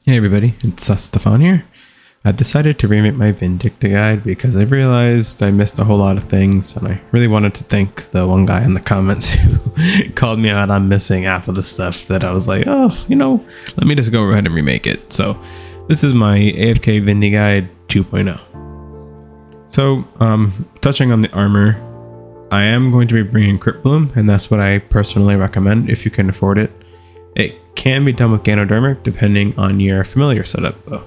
Hey everybody, it's Stefan here. I've decided to remake my Vindy Afk guide because I realized I missed a whole lot of things, and I really wanted to thank the one guy in the comments who called me out on missing half of the stuff that I was like, oh, let me just go ahead and remake it. So this is my AFK Vindy guide 2.0. So touching on the armor, I am going to be bringing Crypt Bloom, and that's what I personally recommend if you can afford it. It can be done with Ganodermic depending on your familiar setup though.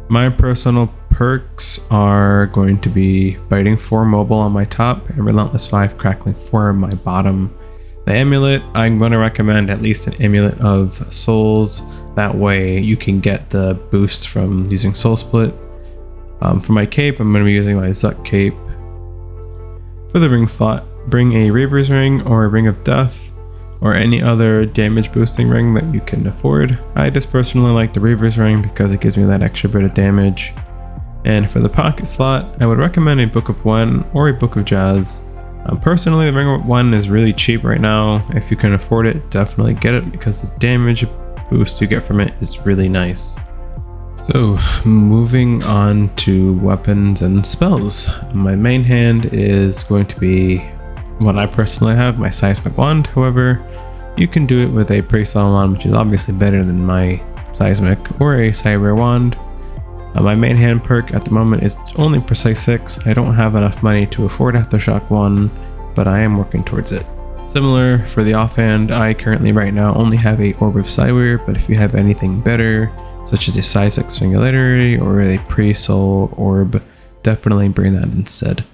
My personal perks are going to be Biting 4 mobile on my top and Relentless 5 Crackling 4 on my bottom. The amulet, I'm going to recommend at least an amulet of souls. That way you can get the boost from using Soul Split. For my cape, I'm going to be using my Zuck cape. For the ring slot, bring a Reaver's ring or a Ring of Death, or any other damage boosting ring that you can afford. I just personally like the Reaver's ring because it gives me that extra bit of damage. And for the pocket slot, I would recommend a Book of One or a Book of Jazz. Personally, the Ring of One is really cheap right now. If you can afford it, definitely get it because the damage boost you get from it is really nice. So moving on to weapons and spells. My main hand is going to be what I personally have, my Seismic Wand. However, you can do it with a Pre-Sol Wand, which is obviously better than my Seismic, or a Cyber Wand. My main hand perk at the moment is only Precise 6. I don't have enough money to afford Aftershock 1, but I am working towards it. Similar for the offhand, I currently right now only have a Orb of Cywir, but if you have anything better, such as a Seismic Singularity or a Pre-Sol Orb, definitely bring that instead.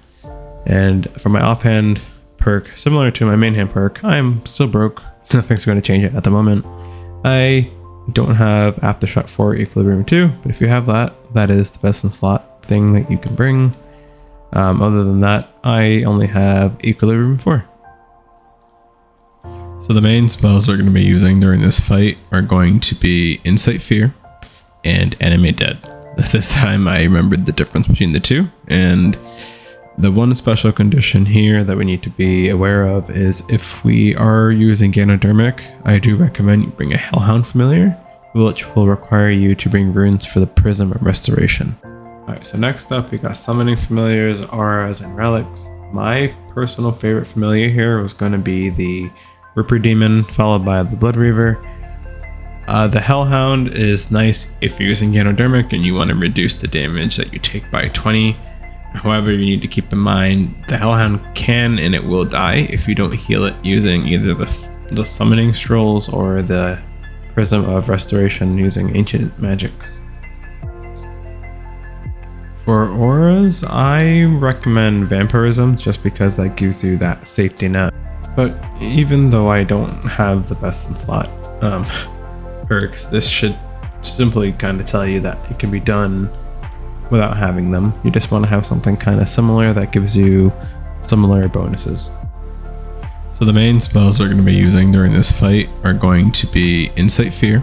And for my offhand perk, similar to my main hand perk, I'm still broke. Nothing's going to change it at the moment. I don't have Aftershock 4 Equilibrium 2, but if you have that, that is the best in slot thing that you can bring. Other than that, I only have Equilibrium 4. So the main spells we're going to be using during this fight are going to be Insight Fear and Enemy Dead. This time I remembered the difference between the two, and the one special condition here that we need to be aware of is if we are using Ganodermic, I do recommend you bring a Hellhound familiar, which will require you to bring runes for the Prism of Restoration. Alright, so next up we got Summoning Familiars, Auras, and Relics. My personal favorite familiar here was going to be the Ripper Demon, followed by the Blood Reaver. The Hellhound is nice if you're using Ganodermic and you want to reduce the damage that you take by 20. However, you need to keep in mind the Hellhound can and it will die if you don't heal it using either the Summoning Scrolls or the Prism of Restoration using Ancient Magics. For Auras, I recommend Vampirism just because that gives you that safety net. But even though I don't have the best in slot perks, this should simply kind of tell you that it can be done without having them. You just want to have something kind of similar that gives you similar bonuses. So the main spells we're going to be using during this fight are going to be Insight Fear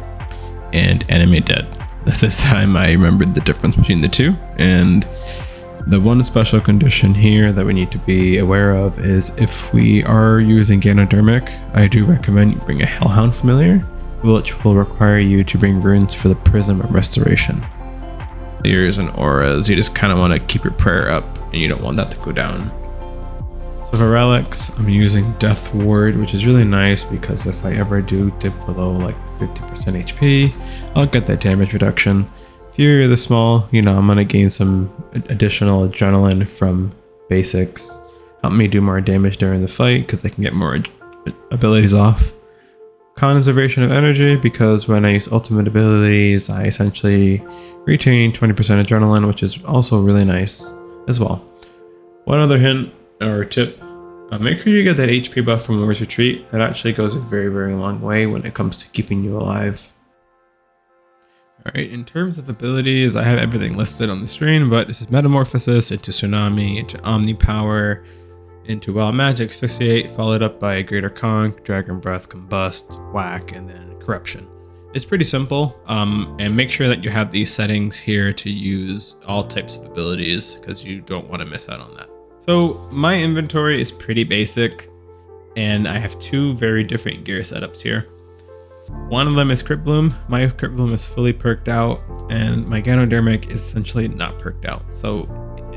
and Enemy Dead. This time I remembered the difference between the two, and the one special condition here that we need to be aware of is if we are using Ganodermic, I do recommend you bring a Hellhound familiar, which will require you to bring runes for the Prism of Restoration. Ears and auras, you just kind of want to keep your prayer up and you don't want that to go down. So for relics, I'm using Death Ward, which is really nice because if I ever do dip below like 50% HP, I'll get that damage reduction. If you're the small, I'm going to gain some additional adrenaline from basics, help me do more damage during the fight because I can get more abilities off. Conservation of energy, because when I use ultimate abilities, I essentially retain 20% adrenaline, which is also really nice as well. One other hint or tip, make sure you get that HP buff from Warrior's Retreat. That actually goes a very, very long way when it comes to keeping you alive. Alright, in terms of abilities, I have everything listed on the screen, but this is Metamorphosis into Tsunami, into Omni Power, into Wild Magic, Asphyxiate, followed up by Greater Conch, Dragon Breath, Combust, Whack, and then Corruption. It's pretty simple, and make sure that you have these settings here to use all types of abilities because you don't want to miss out on that. So my inventory is pretty basic, and I have two very different gear setups here. One of them is Crypt Bloom. My Crypt Bloom is fully perked out, and my Ganodermic is essentially not perked out. So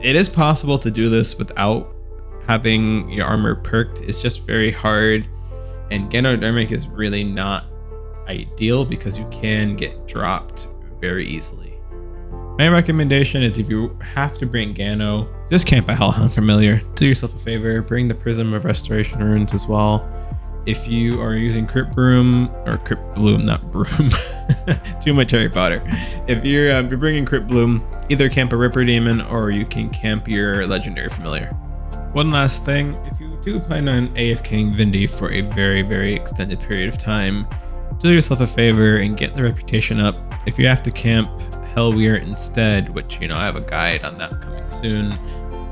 it is possible to do this without having your armor perked. It's just very hard, and Ganodermic is really not ideal because you can get dropped very easily. My recommendation is if you have to bring Gano, just camp a Hellhound Familiar. Do yourself a favor, bring the Prism of Restoration runes as well. If you are using Crypt Bloom, not Broom, too much Harry Potter. If you're bringing Crypt Bloom, either camp a Ripper Demon or you can camp your Legendary Familiar. One last thing, if you do plan on AFKing Vindy for a very, very extended period of time, do yourself a favor and get the reputation up. If you have to camp Hellweir instead, which, you know, I have a guide on that coming soon,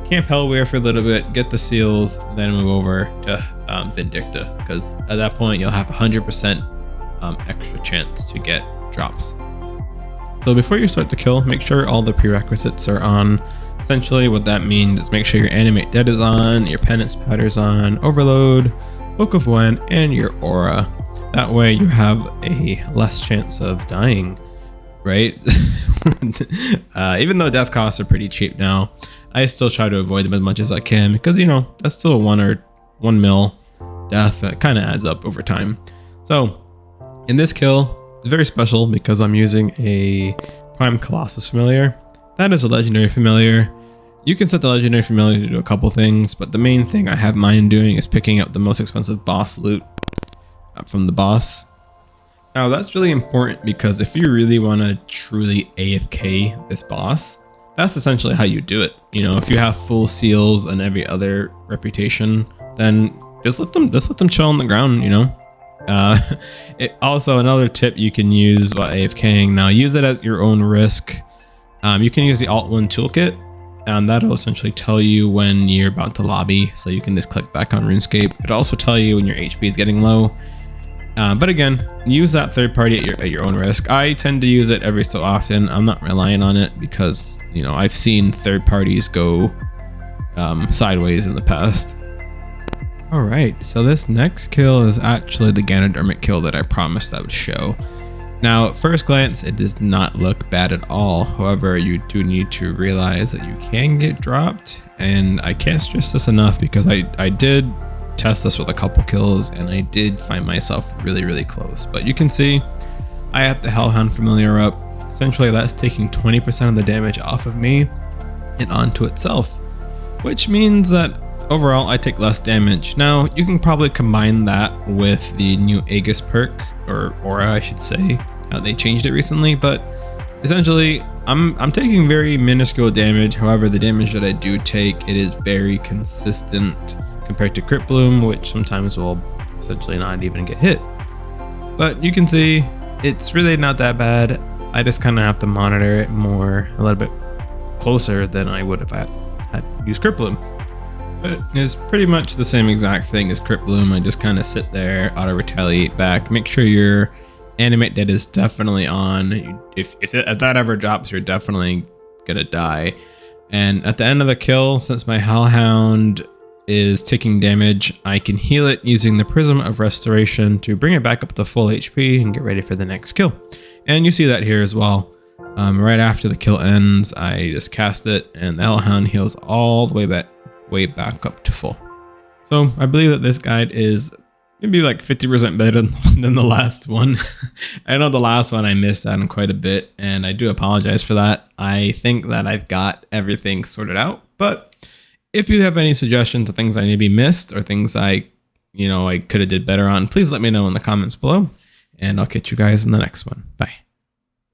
camp Hellweir for a little bit, get the seals, then move over to Vindicta, because at that point you'll have 100% extra chance to get drops. So before you start the kill, make sure all the prerequisites are on. Essentially what that means is make sure your Animate Dead is on, your Penance Powder's on, Overload, Book of Wen, and your Aura. That way you have a less chance of dying, right? Even though death costs are pretty cheap now, I still try to avoid them as much as I can because, you know, that's still a 1 mil death that kind of adds up over time. So in this kill, it's very special because I'm using a Prime Colossus Familiar. That is a Legendary Familiar. You can set the Legendary Familiar to do a couple things, but the main thing I have mine doing is picking up the most expensive boss loot from the boss. Now that's really important because if you really want to truly AFK this boss, that's essentially how you do it. You know, if you have full seals and every other reputation, then just let them chill on the ground, you know. Also, another tip you can use while AFKing, now use it at your own risk. You can use the Alt 1 toolkit, and that'll essentially tell you when you're about to lobby, so you can just click back on RuneScape. It'll also tell you when your HP is getting low. But again, use that third party at your own risk. I tend to use it every so often. I'm not relying on it because, you know, I've seen third parties go sideways in the past. All right, so this next kill is actually the Ganodermic kill that I promised I would show. Now, at first glance, it does not look bad at all. However, you do need to realize that you can get dropped, and I can't stress this enough because I did test this with a couple kills and I did find myself really, really close. But you can see I have the Hellhound Familiar up. Essentially, that's taking 20% of the damage off of me and onto itself, which means that overall I take less damage. Now, you can probably combine that with the new Aegis perk, or Aura, I should say. They changed it recently, but essentially I'm taking very minuscule damage. However, the damage that I do take, it is very consistent compared to Crypt Bloom, which sometimes will essentially not even get hit. But you can see it's really not that bad. I just kind of have to monitor it more, a little bit closer than I would if I had used Crypt Bloom. But it's pretty much the same exact thing as Crypt Bloom. I just kind of sit there, auto retaliate back, make sure your Animate Dead is definitely on. If that ever drops, you're definitely gonna die. And at the end of the kill, since my Hellhound is taking damage, I can heal it using the Prism of Restoration to bring it back up to full HP and get ready for the next kill. And you see that here as well. Right after the kill ends, I just cast it and the Hellhound heals all the way back up to full. So I believe that this guide is maybe like 50% better than the last one. I know the last one I missed out on quite a bit, and I do apologize for that. I think that I've got everything sorted out, but if you have any suggestions of things I maybe missed or things I could have did better on, please let me know in the comments below, and I'll catch you guys in the next one. Bye.